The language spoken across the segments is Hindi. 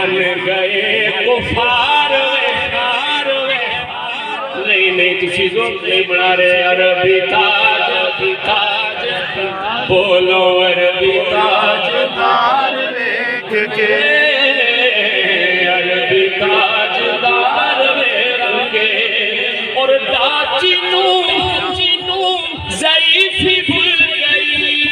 बन गए कुफार नहीं तुसी जो नहीं बना रहे अरबी ताज बोलो अरबी ताजदार देख के अरबी ताजदार देख के और दाची नू ज़ईफ़ी भूल गई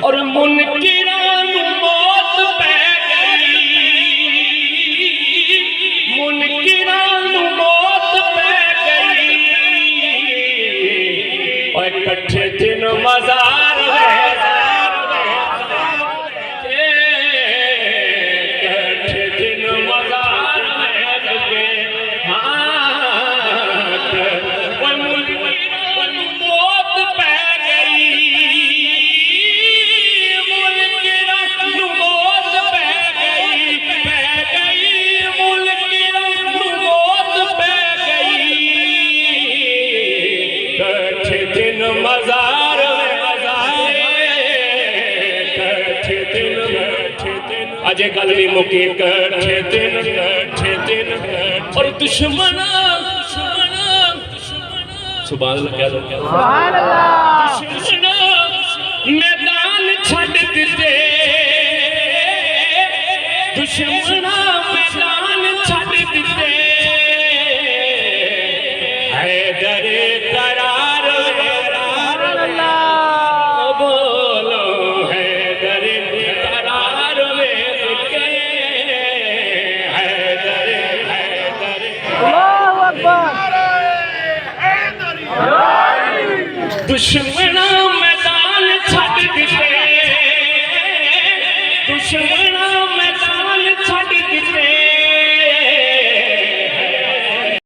और मुनकिरान मौत पै गई मुनकिरान मौत पै गई और इकट्ठे दिन मजार इकट्ठे दिन मजार मुनकिरान मौत पै मजार अजय कल भी मुके कठे दिन और दुश्मन सुभान अल्लाह मैदान छड़ दिते दुश्मन मैदान छड़ दिते हैदर करार दुश्मन